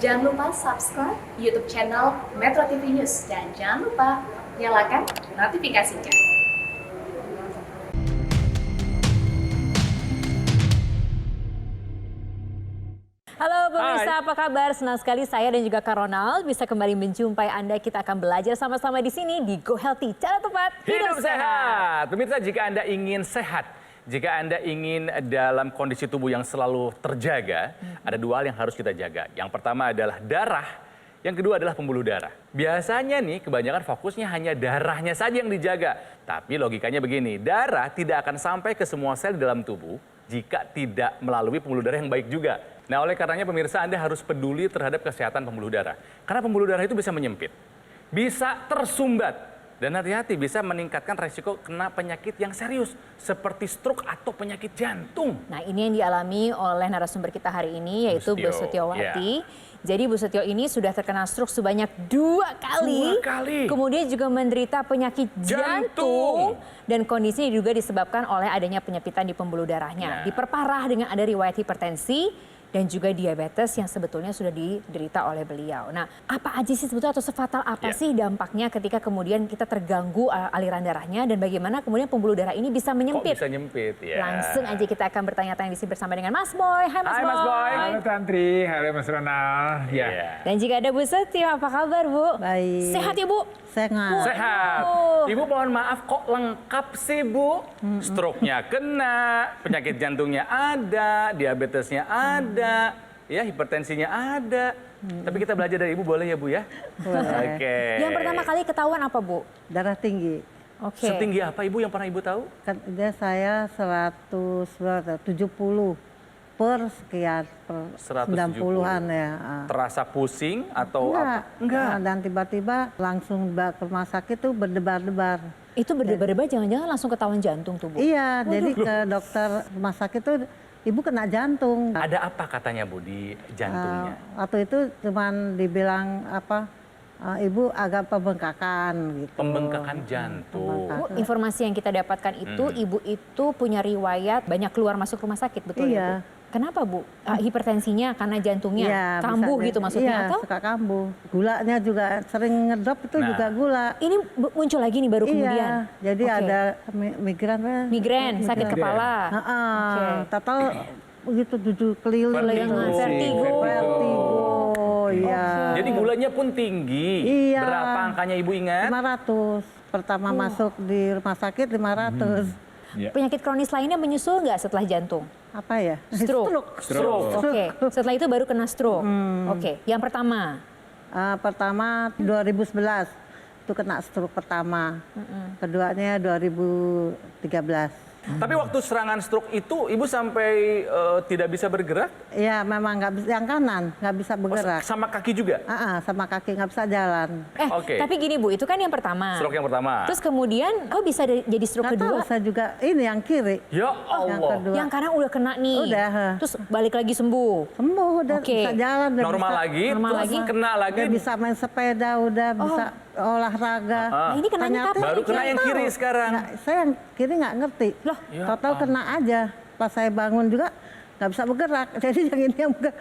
Jangan lupa subscribe YouTube channel Metro TV News dan jangan lupa nyalakan notifikasinya. Halo pemirsa, apa kabar? Senang sekali saya dan juga Kak Ronald bisa kembali menjumpai Anda. Kita akan belajar sama-sama di sini di Go Healthy. Cara tepat, hidup sehat. Pemirsa, jika Anda ingin sehat, jika Anda ingin dalam kondisi tubuh yang selalu terjaga, ada dua hal yang harus kita jaga. Yang pertama adalah darah, yang kedua adalah pembuluh darah. Biasanya nih kebanyakan fokusnya hanya darahnya saja yang dijaga. Tapi logikanya begini, darah tidak akan sampai ke semua sel di dalam tubuh jika tidak melalui pembuluh darah yang baik juga. Nah, oleh karenanya pemirsa, Anda harus peduli terhadap kesehatan pembuluh darah. Karena pembuluh darah itu bisa menyempit, bisa tersumbat, dan hati-hati bisa meningkatkan resiko kena penyakit yang serius seperti stroke atau penyakit jantung. Nah, ini yang dialami oleh narasumber kita hari ini yaitu Bu Setiawati. Jadi Bu Setio ini sudah terkena stroke sebanyak 2 kali. 2 kali. Kemudian juga menderita penyakit jantung. Dan kondisinya juga disebabkan oleh adanya penyempitan di pembuluh darahnya. Diperparah dengan ada riwayat hipertensi dan juga diabetes yang sebetulnya sudah diderita oleh beliau. Nah, apa aja sih sebetulnya atau sefatal apa sih dampaknya ketika kemudian kita terganggu aliran darahnya dan bagaimana kemudian pembuluh darah ini bisa menyempit? Kok bisa nyempit ya? Langsung aja kita akan bertanya-tanya di sini bersama dengan Mas Boy. Hai Mas Boy. Halo Tantri, halo Mas Ronald. Ya. Dan jika ada Bu Setio, apa kabar Bu? Baik. Sehat ya Bu? Sehat. Sehat. Ibu mohon maaf kok lengkap sih Bu? Stroke-nya kena, penyakit jantungnya ada, diabetesnya ada, ya hipertensinya ada. Tapi kita belajar dari Ibu boleh ya Bu ya? Boleh. Oke. Yang pertama kali ketahuan apa Bu? Darah tinggi. Oke. Setinggi apa Ibu yang pernah Ibu tahu? Kan dia saya 170 per sekian, per 170. 90-an ya. Terasa pusing atau apa? Enggak. Dan tiba-tiba langsung ke rumah sakit tuh berdebar-debar. Itu berdebar-debar jangan-jangan langsung ketahuan jantung tuh Bu? Iya, jadi ke dokter rumah sakit tuh ibu kena jantung. Ada apa katanya Bu di jantungnya? Waktu itu cuman dibilang apa, ibu agak pembengkakan gitu. Pembengkakan jantung. Bu, informasi yang kita dapatkan itu ibu itu punya riwayat banyak keluar masuk rumah sakit, betul Iya. ya Bu? Kenapa Bu? Hipertensinya karena jantungnya Iya, kambuh bisa gitu maksudnya iya, atau? suka kambuh. Gulanya juga sering ngedrop itu juga gula. Ini muncul lagi nih baru kemudian? Iya, jadi Oke. ada migran. Migren, sakit kepala. Oke. Tahu begitu duduk keliling. Vertigo. Iya. Jadi gulanya pun tinggi. Iya. Berapa angkanya Ibu ingat? 500. Pertama masuk di rumah sakit 500. Penyakit kronis lainnya menyusul nggak setelah jantung? Apa ya? Stroke. Oke, setelah itu baru kena stroke. Oke, yang pertama? Pertama 2011 itu kena stroke pertama. Keduanya 2013. Tapi waktu serangan stroke itu Ibu sampai tidak bisa bergerak? Iya, memang nggak bisa, yang kanan nggak bisa bergerak. Sama kaki juga? Sama kaki nggak bisa jalan. Oke. Tapi gini Bu, itu kan yang pertama. Stroke yang pertama. Terus kemudian kok bisa jadi stroke Nggak tahu, kedua? saya juga ini yang kiri. Ya Yang Allah. kedua. Yang kanan udah kena nih. Udah. Terus balik lagi sembuh. Sembuh, udah Oke. bisa jalan. Udah Normal bisa, lagi, normal terus lagi. kena lagi. udah bisa main sepeda, udah bisa olahraga. Nah, ini kenanya Ternyata- kapan? Baru kena yang kiri sekarang. Nggak, saya yang kiri nggak ngerti. Loh, Total kena aja. Pas saya bangun juga nggak bisa bergerak. Jadi yang ini yang bergerak.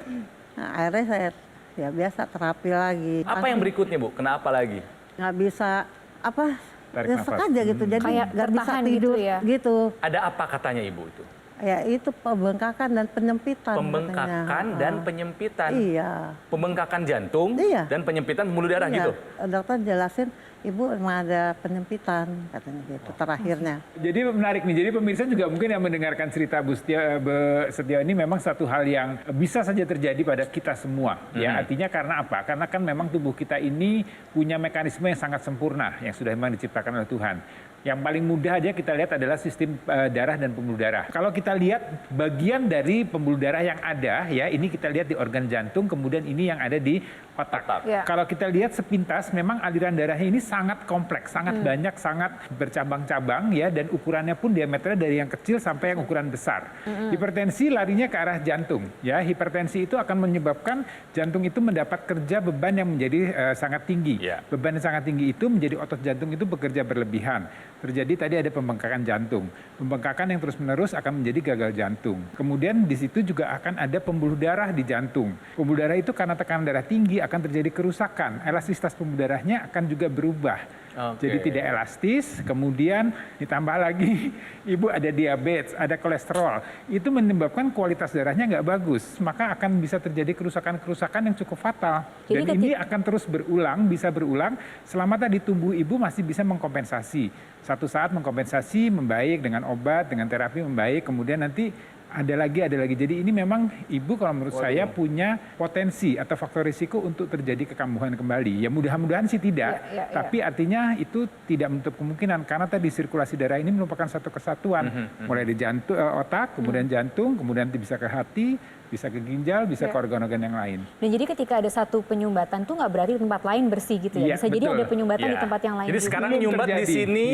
Nah, akhirnya saya ya biasa terapi lagi. Apa yang berikutnya Bu? Kena apa lagi? Nggak bisa apa? Tarik Nyesek nafas. aja gitu. Jadi Kayak nggak bisa tertahan gitu tidur ya? gitu. Ada apa katanya Ibu itu? Ya itu pembengkakan dan penyempitan. Pembengkakan katanya. dan penyempitan. Iya. Pembengkakan jantung Iya. dan penyempitan pembuluh darah Iya. gitu. Dokter jelasin, ibu emang ada penyempitan katanya gitu terakhirnya. Jadi menarik nih, jadi pemirsa juga mungkin yang mendengarkan cerita Bu Setio ini memang satu hal yang bisa saja terjadi pada kita semua. Ya, artinya karena apa? Karena kan memang tubuh kita ini punya mekanisme yang sangat sempurna yang sudah memang diciptakan oleh Tuhan. Yang paling mudah aja kita lihat adalah sistem darah dan pembuluh darah. Kalau kita lihat bagian dari pembuluh darah yang ada, ya ini kita lihat di organ jantung, kemudian ini yang ada di otak. Ya. Kalau kita lihat sepintas, memang aliran darahnya ini sangat kompleks, sangat banyak, sangat bercabang-cabang, ya, dan ukurannya pun diameternya dari yang kecil sampai yang ukuran besar. Hipertensi larinya ke arah jantung, ya. Hipertensi itu akan menyebabkan jantung itu mendapat kerja beban yang menjadi sangat tinggi. Ya. Beban yang sangat tinggi itu menjadi otot jantung itu bekerja berlebihan. terjadi tadi ada pembengkakan jantung. Pembengkakan yang terus-menerus akan menjadi gagal jantung. Kemudian di situ juga akan ada pembuluh darah di jantung. Pembuluh darah itu karena tekanan darah tinggi akan terjadi kerusakan. Elastisitas pembuluh darahnya akan juga berubah. Jadi tidak elastis, kemudian ditambah lagi ibu ada diabetes, ada kolesterol. Itu menyebabkan kualitas darahnya nggak bagus. Maka akan bisa terjadi kerusakan-kerusakan yang cukup fatal. Dan ini akan terus berulang, bisa berulang selama tadi tubuh ibu masih bisa mengkompensasi. Satu saat mengkompensasi, membaik dengan obat, dengan terapi membaik, kemudian nanti ada lagi. Jadi ini memang ibu kalau menurut saya punya potensi atau faktor risiko untuk terjadi kekambuhan kembali. Ya mudah-mudahan sih tidak, tapi artinya itu tidak menutup kemungkinan karena tadi sirkulasi darah ini merupakan satu kesatuan. Mulai di jantung, otak, kemudian jantung, kemudian bisa ke hati, bisa ke ginjal, bisa ke organ-organ yang lain. Dan jadi ketika ada satu penyumbatan tuh nggak berarti tempat lain bersih gitu ya? Bisa jadi ada penyumbatan di tempat yang lain jadi juga. sekarang nyumbat di sini,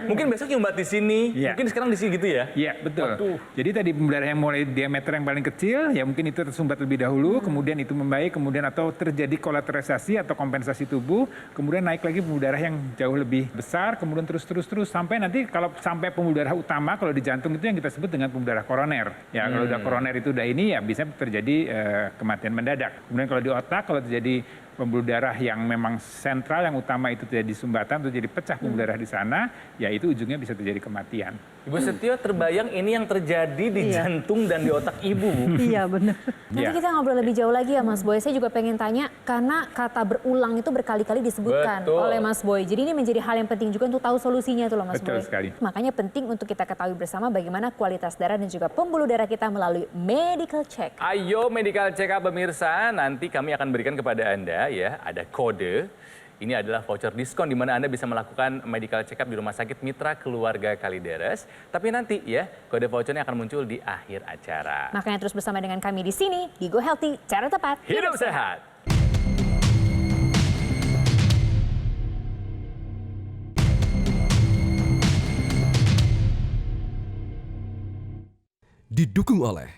mungkin besok nyumbat di sini, mungkin sekarang di sini gitu ya? Iya, betul. Jadi tadi pembuluh darah yang mulai diameter yang paling kecil, ya mungkin itu tersumbat lebih dahulu, kemudian itu membaik, kemudian atau terjadi kolateralisasi atau kompensasi tubuh, kemudian naik lagi pembuluh darah yang jauh lebih besar, kemudian terus sampai nanti kalau sampai pembuluh darah utama, kalau di jantung itu yang kita sebut dengan pembuluh darah koroner. Ya kalau udah koroner itu udah ini ya bisa terjadi kematian mendadak. Kemudian kalau di otak, kalau terjadi pembuluh darah yang memang sentral, yang utama itu terjadi sumbatan, terjadi pecah pembuluh darah di sana, ya itu ujungnya bisa terjadi kematian. Ibu Setio, terbayang ini yang terjadi di jantung dan di otak ibu, Bu. Iya benar. Nanti kita ngobrol lebih jauh lagi ya Mas Boy. Saya juga pengen tanya, karena kata berulang itu berkali-kali disebutkan oleh Mas Boy. Jadi ini menjadi hal yang penting juga untuk tahu solusinya itu loh Mas Boy. Betul sekali. Makanya penting untuk kita ketahui bersama bagaimana kualitas darah dan juga pembuluh darah kita melalui medical check. Ayo medical check up pemirsa, nanti kami akan berikan kepada Anda ya, ada kode. Ini adalah voucher diskon di mana Anda bisa melakukan medical check up di Rumah Sakit Mitra Keluarga Kalideres. Tapi nanti ya, kode vouchernya akan muncul di akhir acara. Makanya terus bersama dengan kami di sini, di Go Healthy, cara tepat, Hidup sehat. Didukung oleh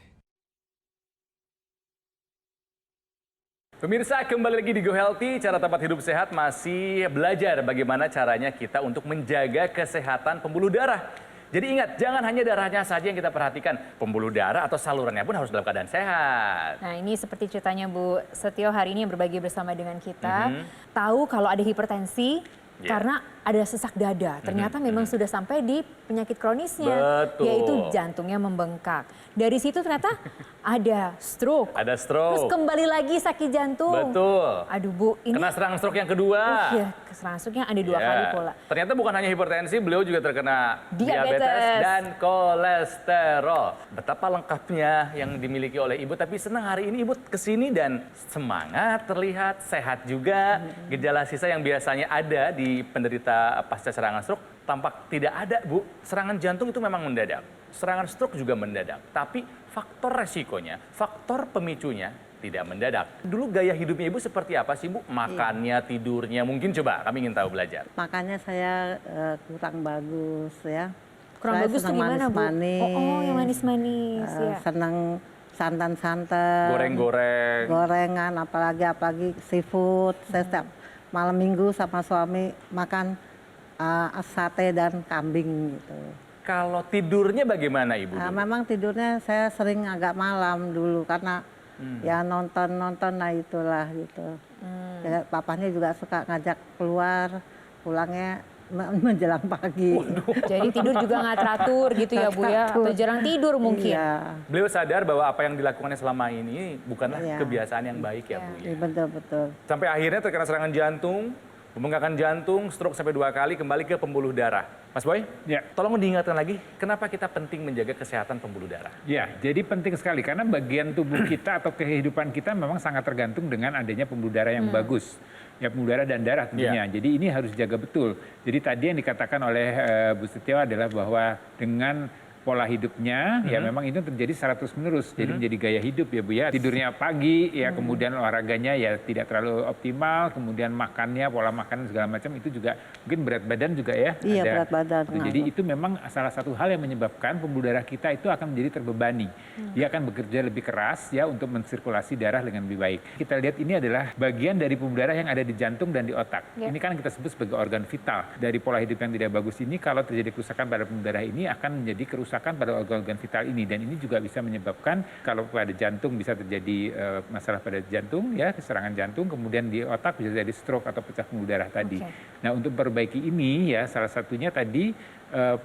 Pemirsa, kembali lagi di Go Healthy, cara tepat hidup sehat masih belajar bagaimana caranya kita untuk menjaga kesehatan pembuluh darah. Jadi ingat, jangan hanya darahnya saja yang kita perhatikan, pembuluh darah atau salurannya pun harus dalam keadaan sehat. Nah ini seperti ceritanya Bu Setio hari ini yang berbagi bersama dengan kita. Tahu kalau ada hipertensi karena ada sesak dada. Ternyata memang sudah sampai di penyakit kronisnya, yaitu jantungnya membengkak. Dari situ ternyata ada stroke. Ada stroke. Terus kembali lagi sakit jantung. Betul. Aduh Bu, ini kena serang stroke yang kedua. Iya, serangan stroke yang ada 2 kali pula. Ternyata bukan hanya hipertensi, beliau juga terkena Diabetes dan kolesterol. Betapa lengkapnya yang dimiliki oleh ibu, tapi senang hari ini ibu kesini dan semangat, terlihat sehat juga. Gejala sisa yang biasanya ada di penderita pasca serangan stroke tampak tidak ada, Bu. Serangan jantung itu memang mendadak. Serangan stroke juga mendadak. Tapi faktor resikonya, faktor pemicunya tidak mendadak. Dulu gaya hidupnya ibu seperti apa sih, Bu? Makannya, tidurnya, mungkin coba kami ingin tahu belajar. Makanya saya kurang bagus ya. Kurang saya bagus tuh gimana Bu? Oh, yang manis-manis ya. Senang santan-santan. Goreng-goreng. Gorengan, apalagi seafood. Saya setiap malam minggu sama suami makan sate dan kambing gitu. Kalau tidurnya bagaimana Ibu? Memang tidurnya saya sering agak malam dulu karena ya nonton nah itulah gitu. Ya, papanya juga suka ngajak keluar, pulangnya menjelang pagi. Jadi tidur juga nggak teratur gitu ya Bu ya? Atau jarang tidur mungkin? Iya. Beliau sadar bahwa apa yang dilakukannya selama ini bukanlah kebiasaan yang baik ya Bu ya? Betul. Sampai akhirnya terkena serangan jantung, pembengkakan jantung, stroke sampai 2 kali, kembali ke pembuluh darah. Mas Boy, tolong diingatkan lagi, kenapa kita penting menjaga kesehatan pembuluh darah? Ya, jadi penting sekali karena bagian tubuh kita atau kehidupan kita memang sangat tergantung dengan adanya pembuluh darah yang bagus. Ya, pembuluh darah dan darah tentunya. Jadi ini harus jaga betul. Jadi tadi yang dikatakan oleh Bu Setio adalah bahwa dengan pola hidupnya, ya memang itu terjadi secara terus-menerus. Jadi menjadi gaya hidup ya Bu ya. Tidurnya pagi, ya kemudian olahraganya ya tidak terlalu optimal, kemudian makannya, pola makan segala macam itu juga mungkin berat badan juga ya. Iya, ada. berat badan. Jadi itu memang salah satu hal yang menyebabkan pembuluh darah kita itu akan menjadi terbebani. Dia akan bekerja lebih keras ya untuk mensirkulasi darah dengan lebih baik. Kita lihat ini adalah bagian dari pembuluh darah yang ada di jantung dan di otak. Ini kan kita sebut sebagai organ vital. Dari pola hidup yang tidak bagus ini, kalau terjadi kerusakan pada pembuluh darah ini akan menjadi kerusakan pada organ-organ vital ini, dan ini juga bisa menyebabkan kalau pada jantung bisa terjadi masalah pada jantung ya, serangan jantung, kemudian di otak bisa jadi stroke atau pecah pembuluh darah tadi. Nah, untuk memperbaiki ini ya salah satunya tadi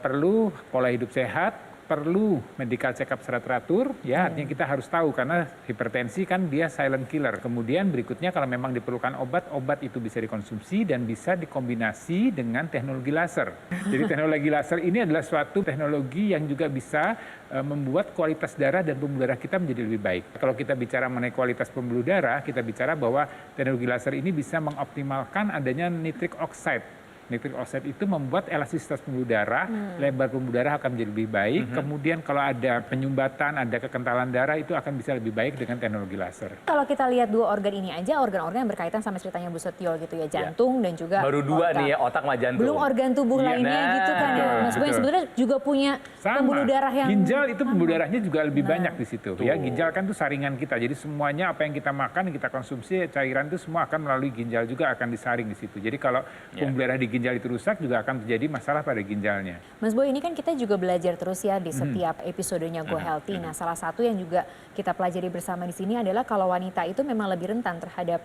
perlu pola hidup sehat, perlu medical check-up secara teratur, ya artinya kita harus tahu karena hipertensi kan dia silent killer. Kemudian berikutnya kalau memang diperlukan obat, obat itu bisa dikonsumsi dan bisa dikombinasi dengan teknologi laser. Jadi teknologi laser ini adalah suatu teknologi yang juga bisa membuat kualitas darah dan pembuluh darah kita menjadi lebih baik. Kalau kita bicara mengenai kualitas pembuluh darah, kita bicara bahwa teknologi laser ini bisa mengoptimalkan adanya nitric oxide. Nitric oxide itu membuat elastisitas pembuluh darah, lebar pembuluh darah akan menjadi lebih baik. Kemudian kalau ada penyumbatan, ada kekentalan darah itu akan bisa lebih baik dengan teknologi laser. Kalau kita lihat dua organ ini aja, organ-organ yang berkaitan sama ceritanya Bu Setio gitu ya, jantung dan juga Baru dua otak. nih ya, otak sama jantung. Belum organ tubuh lainnya gitu kan ya. Mas Boy sebenarnya juga punya pembuluh darah yang ginjal itu pembuluh darahnya juga lebih banyak di situ. Ya, ginjal kan itu saringan kita. Jadi semuanya apa yang kita makan, yang kita konsumsi, cairan itu semua akan melalui ginjal juga akan disaring di situ. Jadi kalau pembuluh darah di ginjal itu rusak juga akan terjadi masalah pada ginjalnya. Mas Boy, ini kan kita juga belajar terus ya di setiap episodenya Go Healthy. Nah, salah satu yang juga kita pelajari bersama di sini adalah kalau wanita itu memang lebih rentan terhadap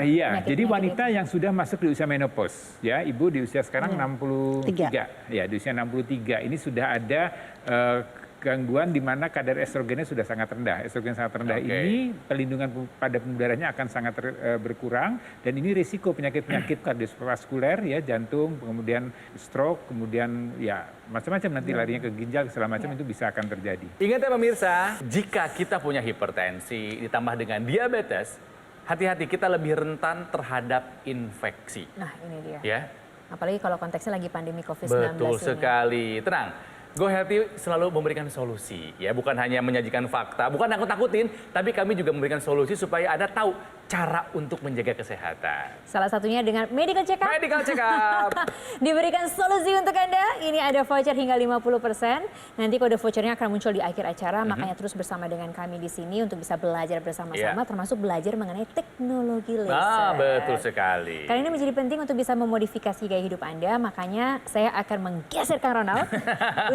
Iya, jadi wanita yang sudah masuk di usia menopause, ya, ibu di usia sekarang 63, ya, di usia 63 ini sudah ada gangguan di mana kadar estrogennya sudah sangat rendah. Estrogen sangat rendah ini pelindungan pada pembuluh darahnya akan sangat berkurang, dan ini risiko penyakit-penyakit kardiovaskuler ya, jantung, kemudian stroke, kemudian ya macam-macam nanti larinya ke ginjal segala macam itu bisa akan terjadi. Ingat ya pemirsa, jika kita punya hipertensi ditambah dengan diabetes, hati-hati kita lebih rentan terhadap infeksi. Nah, ini dia. Ya. Apalagi kalau konteksnya lagi pandemi COVID-19 Betul ini. sekali. Tenang. Go Healthy selalu memberikan solusi, ya, bukan hanya menyajikan fakta, bukan nakut-nakutin, tapi kami juga memberikan solusi supaya Anda tahu cara untuk menjaga kesehatan. Salah satunya dengan medical check-up. Medical check-up. Diberikan solusi untuk Anda. Ini ada voucher hingga 50%. Nanti kode vouchernya akan muncul di akhir acara, makanya terus bersama dengan kami di sini untuk bisa belajar bersama-sama, termasuk belajar mengenai teknologi laser. Ah, betul sekali. Karena ini menjadi penting untuk bisa memodifikasi gaya hidup Anda, makanya saya akan menggeser Kang Ronald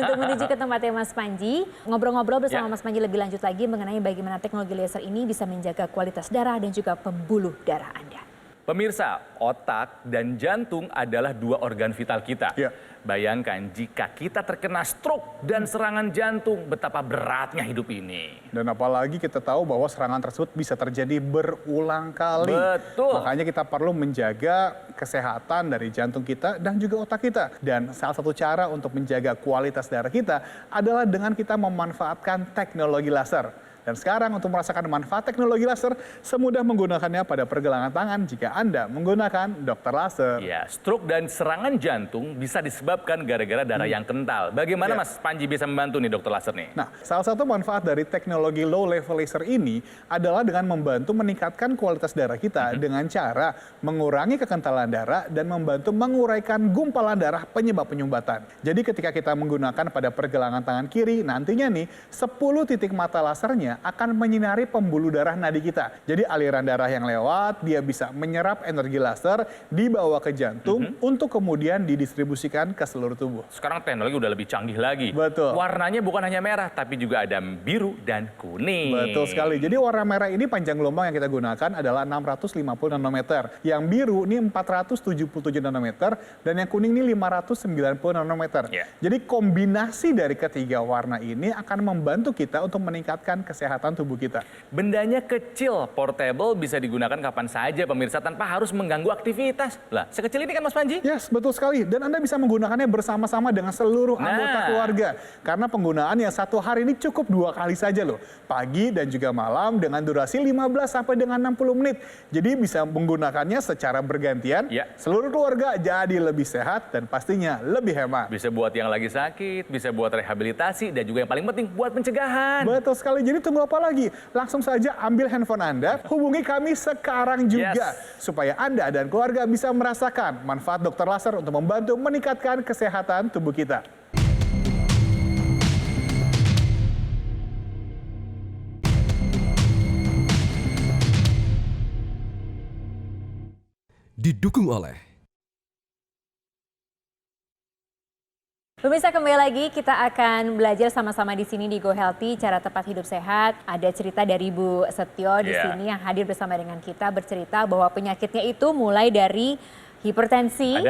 untuk menuju ke tempatnya Mas Panji. Ngobrol-ngobrol bersama Mas Panji lebih lanjut lagi mengenai bagaimana teknologi laser ini bisa menjaga kualitas darah dan juga pembuluh darah Anda. Pemirsa, otak dan jantung adalah dua organ vital kita. Bayangkan jika kita terkena stroke dan serangan jantung, betapa beratnya hidup ini. Dan apalagi kita tahu bahwa serangan tersebut bisa terjadi berulang kali. Betul. Makanya kita perlu menjaga kesehatan dari jantung kita dan juga otak kita. Dan salah satu cara untuk menjaga kualitas darah kita adalah dengan kita memanfaatkan teknologi laser. Dan sekarang untuk merasakan manfaat teknologi laser, semudah menggunakannya pada pergelangan tangan jika Anda menggunakan dokter laser. Ya, stroke dan serangan jantung bisa disebabkan gara-gara darah yang kental. Bagaimana Mas Panji bisa membantu nih dokter laser nih? Nah, salah satu manfaat dari teknologi low level laser ini adalah dengan membantu meningkatkan kualitas darah kita dengan cara mengurangi kekentalan darah dan membantu menguraikan gumpalan darah penyebab penyumbatan. Jadi ketika kita menggunakan pada pergelangan tangan kiri, nantinya nih 10 titik mata lasernya akan menyinari pembuluh darah nadi kita. Jadi aliran darah yang lewat, dia bisa menyerap energi laser, dibawa ke jantung untuk kemudian didistribusikan ke seluruh tubuh. Sekarang teknologi udah lebih canggih lagi. Betul. Warnanya bukan hanya merah, tapi juga ada biru dan kuning. Betul sekali. Jadi warna merah ini panjang gelombang yang kita gunakan adalah 650 nanometer. Yang biru ini 477 nanometer, dan yang kuning ini 590 nanometer. Jadi kombinasi dari ketiga warna ini akan membantu kita untuk meningkatkan kesehatan kesehatan tubuh kita. Bendanya kecil, portable, bisa digunakan kapan saja pemirsa tanpa harus mengganggu aktivitas. Lah, sekecil ini kan Mas Panji? Yes, betul sekali. Dan Anda bisa menggunakannya bersama-sama dengan seluruh anggota keluarga. Karena penggunaan yang satu hari ini cukup 2 kali saja loh. Pagi dan juga malam dengan durasi 15 sampai dengan 60 menit. Jadi bisa menggunakannya secara bergantian. Ya. Seluruh keluarga jadi lebih sehat dan pastinya lebih hemat. Bisa buat yang lagi sakit, bisa buat rehabilitasi, dan juga yang paling penting buat pencegahan. Betul sekali. Jadi tunggu apa lagi? Langsung saja ambil handphone Anda, hubungi kami sekarang juga. Supaya Anda dan keluarga bisa merasakan manfaat dokter laser untuk membantu meningkatkan kesehatan tubuh kita. Didukung oleh Pemirsa, kembali lagi kita akan belajar sama-sama di sini di Go Healthy, cara tepat hidup sehat. Ada cerita dari Bu Setio di sini yang hadir bersama dengan kita, bercerita bahwa penyakitnya itu mulai dari hipertensi,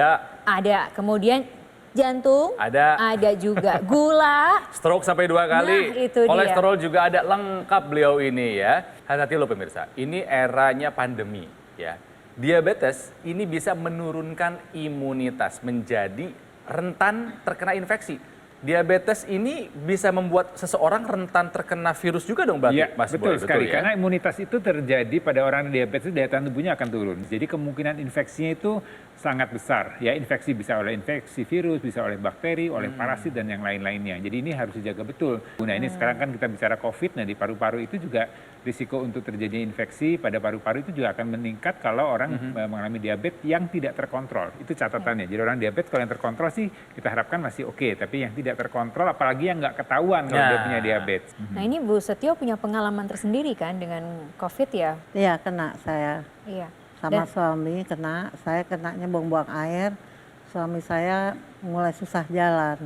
ada kemudian jantung, ada juga gula, stroke sampai 2 kali, Nah, itu kolesterol juga ada, lengkap beliau ini ya. Hati-hati loh pemirsa, ini eranya pandemi ya. Diabetes ini bisa menurunkan imunitas, menjadi rentan terkena infeksi. Diabetes ini bisa membuat seseorang rentan terkena virus juga dong berarti, Iya, Mas betul Boy, sekali. betul ya? Karena imunitas itu terjadi pada orang yang diabetes, daya tahan tubuhnya akan turun. Jadi kemungkinan infeksinya itu sangat besar. Ya, infeksi bisa oleh infeksi virus, bisa oleh bakteri, oleh parasit dan yang lain-lainnya. Jadi ini harus dijaga betul. Nah, ini sekarang kan kita bicara COVID, nah di paru-paru itu juga risiko untuk terjadinya infeksi pada paru-paru itu juga akan meningkat kalau orang mengalami diabetes yang tidak terkontrol. Itu catatannya. Jadi orang diabetes kalau yang terkontrol sih kita harapkan masih oke, tapi yang tidak terkontrol apalagi yang nggak ketahuan kalau dia punya diabetes. Nah ini Bu Setio punya pengalaman tersendiri kan dengan COVID ya? Iya, kena saya. Iya. Sama suami kena, saya kenanya buang-buang air. Suami saya mulai susah jalan.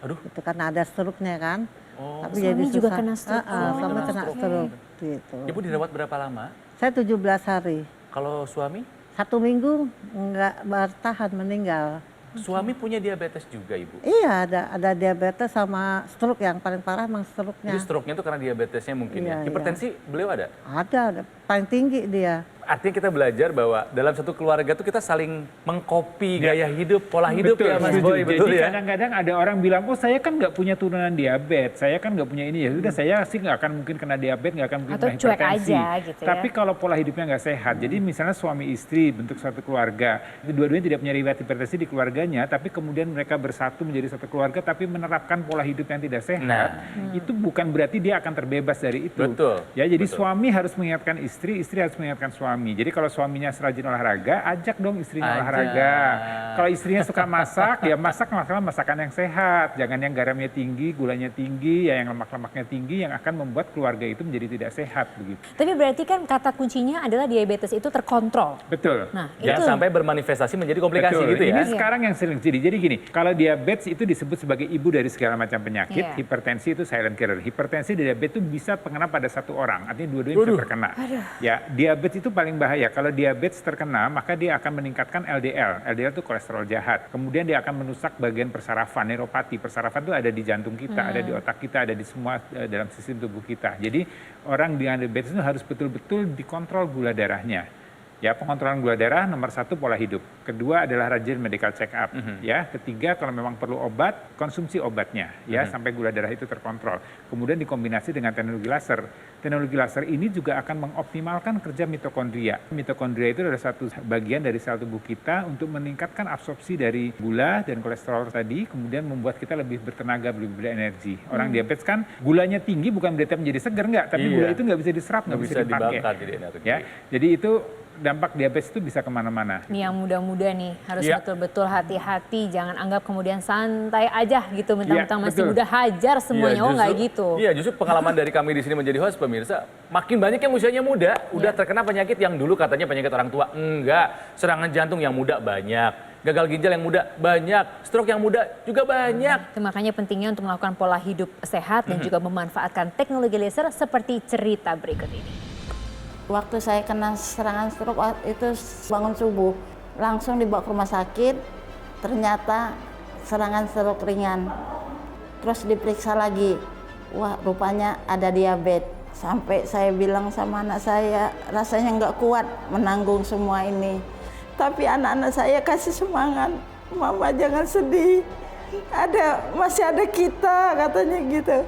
Aduh. Itu karena ada stroke-nya kan. Tapi Suami jadi juga susah. kena stroke. Suami kena stroke. Gitu. Ibu dirawat berapa lama? Saya 17 hari. Kalau suami? 1 minggu nggak bertahan, meninggal. Suami punya diabetes juga, Ibu? Iya, ada diabetes sama stroke, yang paling parah emang stroke-nya. Jadi stroke-nya itu karena diabetesnya mungkin ya? Iya, Hipertensi beliau ada? Ada, paling tinggi dia. Artinya kita belajar bahwa dalam satu keluarga tuh kita saling mengkopi gaya hidup, pola hidup ya Mas setuju. Boy, betul Jadi ya? kadang-kadang ada orang bilang, oh saya kan nggak punya turunan diabetes, saya kan nggak punya ini, ya sudah saya sih nggak akan mungkin kena diabetes, nggak akan mungkin Atau kena cuek hipertensi. aja gitu ya. Tapi kalau pola hidupnya nggak sehat, jadi misalnya suami istri bentuk suatu keluarga, dua-duanya tidak punya riwayat hipertensi di keluarganya, tapi kemudian mereka bersatu menjadi satu keluarga, tapi menerapkan pola hidup yang tidak sehat, itu bukan berarti dia akan terbebas dari itu. Betul. Ya, jadi betul. suami harus mengingatkan istri, istri harus mengingatkan suami. Jadi kalau suaminya serajin olahraga, ajak dong istrinya olahraga. Kalau istrinya suka masak, ya masak masakan yang sehat. Jangan yang garamnya tinggi, gulanya tinggi, ya yang lemak-lemaknya tinggi yang akan membuat keluarga itu menjadi tidak sehat begitu. Tapi berarti kan kata kuncinya adalah diabetes itu terkontrol. Betul. Nah, Jangan itu sampai bermanifestasi menjadi komplikasi Betul. gitu ya? Ini sekarang yang sering terjadi. Jadi gini, kalau diabetes itu disebut sebagai ibu dari segala macam penyakit, hipertensi itu silent killer. Hipertensi dan diabetes itu bisa terkena pada satu orang, artinya dua-duanya bisa terkena. Ya, diabetes itu paling bahaya. Kalau diabetes terkena, maka dia akan meningkatkan LDL. LDL itu kolesterol jahat. Kemudian dia akan merusak bagian persarafan, neuropati. Persarafan itu ada di jantung kita, ada di otak kita, ada di semua dalam sistem tubuh kita. Jadi orang dengan diabetes itu harus betul-betul dikontrol gula darahnya. Ya, pengontrolan gula darah nomor 1 pola hidup. Kedua adalah rajin medical check up. Ya, ketiga kalau memang perlu obat, konsumsi obatnya ya sampai gula darah itu terkontrol. Kemudian dikombinasi dengan teknologi laser. Teknologi laser ini juga akan mengoptimalkan kerja mitokondria. Mitokondria itu adalah satu bagian dari sel tubuh kita untuk meningkatkan absorpsi dari gula dan kolesterol tadi, kemudian membuat kita lebih bertenaga, lebih berenergi. Orang diabetes kan gulanya tinggi bukan berarti menjadi segar, enggak, tapi gula itu nggak bisa diserap, nggak bisa dipakai. dibakar jadi energi. Ya, jadi itu dampak diabetes itu bisa kemana-mana. Nih yang muda-muda nih harus betul-betul hati-hati, jangan anggap kemudian santai aja gitu mentang-mentang masih betul. muda, hajar semuanya, oh nggak gitu. Iya, justru pengalaman dari kami di sini menjadi host pemirsa, makin banyak yang usianya muda, udah terkena penyakit yang dulu katanya penyakit orang tua. Enggak, serangan jantung yang muda banyak, gagal ginjal yang muda banyak, stroke yang muda juga banyak. Itu makanya pentingnya untuk melakukan pola hidup sehat dan juga memanfaatkan teknologi laser seperti cerita berikut ini. Waktu saya kena serangan stroke itu bangun subuh, langsung dibawa ke rumah sakit, ternyata serangan stroke ringan. Terus diperiksa lagi, wah rupanya ada diabetes. Sampai saya bilang sama anak saya, rasanya nggak kuat menanggung semua ini. Tapi anak-anak saya kasih semangat, Mama jangan sedih, masih ada kita, katanya gitu.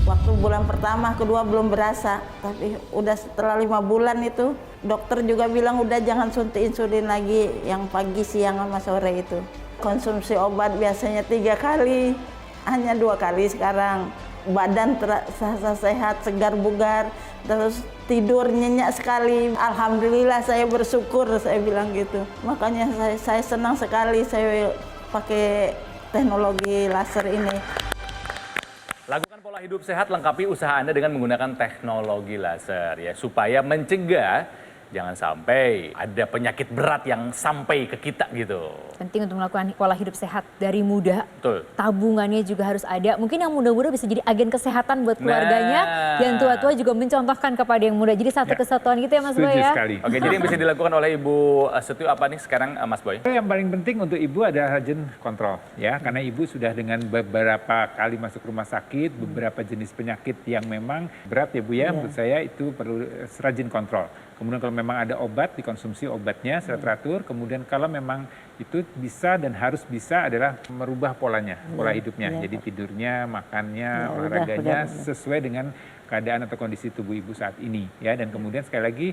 Waktu bulan pertama, kedua belum berasa, tapi udah setelah 5 bulan itu, dokter juga bilang udah jangan suntik insulin lagi, yang pagi, siang, sama sore itu. Konsumsi obat biasanya 3 kali, hanya 2 kali sekarang. Badan terasa sehat, segar bugar, terus tidur nyenyak sekali. Alhamdulillah saya bersyukur, saya bilang gitu. Makanya saya senang sekali saya pakai teknologi laser ini. Lakukan pola hidup sehat, lengkapi usaha Anda dengan menggunakan teknologi laser ya, supaya mencegah jangan sampai ada penyakit berat yang sampai ke kita gitu. Penting untuk melakukan pola hidup sehat dari muda. Betul. Tabungannya juga harus ada. Mungkin yang muda-muda bisa jadi agen kesehatan buat keluarganya. Yang tua-tua juga mencontohkan kepada yang muda. Jadi satu kesatuan gitu ya Mas Boy ya. Sekali. Oke, jadi yang bisa dilakukan oleh Ibu Setio apa nih sekarang Mas Boy? Yang paling penting untuk ibu adalah rajin kontrol ya, karena ibu sudah dengan beberapa kali masuk rumah sakit, beberapa jenis penyakit yang memang berat ya Bu ya, menurut saya itu perlu rajin kontrol. Kemudian kalau memang ada obat, dikonsumsi obatnya secara teratur. Kemudian kalau memang itu bisa dan harus bisa adalah merubah polanya, pola hidupnya. Jadi tidurnya, makannya, olahraganya sesuai dengan keadaan atau kondisi tubuh ibu saat ini ya. Dan kemudian sekali lagi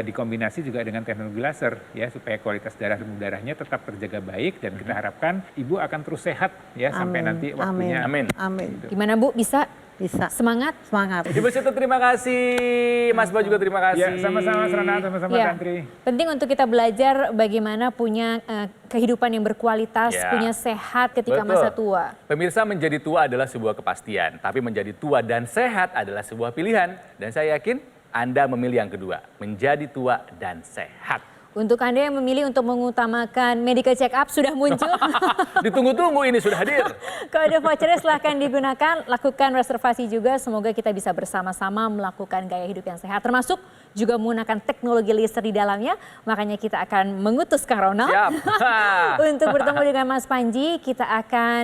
dikombinasi juga dengan teknologi laser ya, supaya kualitas darahnya tetap terjaga baik, dan kita harapkan ibu akan terus sehat ya sampai nanti waktunya. Amin. Amin. Gimana Bu, bisa? Bisa. Semangat? Semangat. Ibu Setio terima kasih, Mas Boy juga terima kasih. Ya, sama-sama Serana, sama-sama Ya. Tantri. Penting untuk kita belajar bagaimana punya kehidupan yang berkualitas, Ya. punya sehat ketika Betul. masa tua. Pemirsa, menjadi tua adalah sebuah kepastian, tapi menjadi tua dan sehat adalah sebuah pilihan. Dan saya yakin Anda memilih yang kedua, menjadi tua dan sehat. Untuk Anda yang memilih untuk mengutamakan medical check up sudah muncul. Ditunggu-tunggu ini sudah hadir. Kode vouchernya silahkan digunakan, lakukan reservasi juga. Semoga kita bisa bersama-sama melakukan gaya hidup yang sehat. Termasuk juga menggunakan teknologi laser di dalamnya. Makanya kita akan mengutus Kang Ronald. Siap. Untuk bertemu dengan Mas Panji, kita akan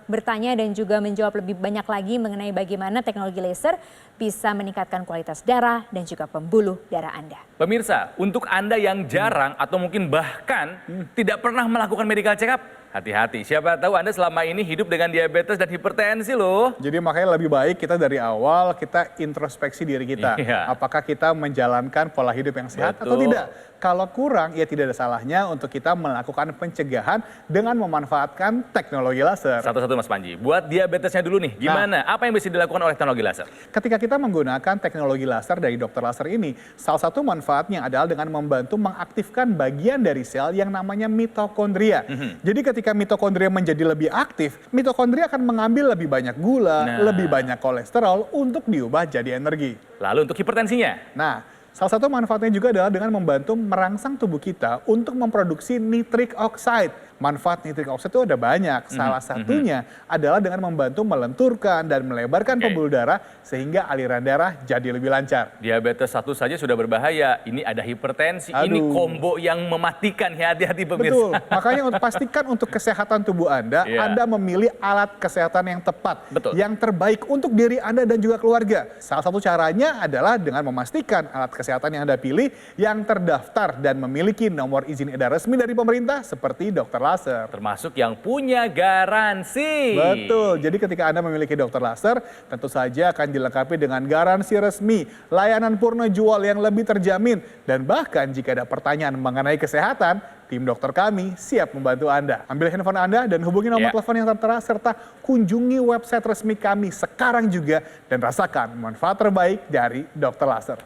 bertanya dan juga menjawab lebih banyak lagi mengenai bagaimana teknologi laser bisa meningkatkan kualitas darah dan juga pembuluh darah Anda. Pemirsa, untuk Anda yang jarang atau mungkin bahkan tidak pernah melakukan medical check up, hati-hati. Siapa tahu Anda selama ini hidup dengan diabetes dan hipertensi loh. Jadi makanya lebih baik kita dari awal kita introspeksi diri kita. Iya. Apakah kita menjalankan pola hidup yang sehat atau Betul. tidak? Kalau kurang, ya tidak ada salahnya untuk kita melakukan pencegahan dengan memanfaatkan teknologi laser. Satu-satu Mas Panji, buat diabetesnya dulu nih, gimana? Apa yang bisa dilakukan oleh teknologi laser? Ketika kita menggunakan teknologi laser dari dokter laser ini, salah satu manfaatnya adalah dengan membantu mengaktifkan bagian dari sel yang namanya mitokondria. Jadi ketika mitokondria menjadi lebih aktif, mitokondria akan mengambil lebih banyak gula, lebih banyak kolesterol untuk diubah jadi energi. Lalu untuk hipertensinya? Nah, salah satu manfaatnya juga adalah dengan membantu merangsang tubuh kita untuk memproduksi nitric oxide. Manfaat nitric oxide itu ada banyak. Salah satunya adalah dengan membantu melenturkan dan melebarkan pembuluh darah sehingga aliran darah jadi lebih lancar. Diabetes 1 saja sudah berbahaya, ini ada hipertensi, ini Aduh. combo yang mematikan ya, hati-hati pemirsa. Betul, makanya pastikan untuk kesehatan tubuh Anda, Iya. Anda memilih alat kesehatan yang tepat, Betul. yang terbaik untuk diri Anda dan juga keluarga. Salah satu caranya adalah dengan memastikan alat kesehatan yang Anda pilih yang terdaftar dan memiliki nomor izin edar resmi dari pemerintah seperti dokter laser. Termasuk yang punya garansi. Betul, jadi ketika Anda memiliki dokter laser, tentu saja akan dilengkapi dengan garansi resmi, layanan purna jual yang lebih terjamin, dan bahkan jika ada pertanyaan mengenai kesehatan, tim dokter kami siap membantu Anda. Ambil handphone Anda dan hubungi nomor telepon yang tertera, serta kunjungi website resmi kami sekarang juga dan rasakan manfaat terbaik dari dokter laser.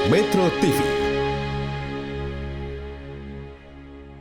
Metro TV,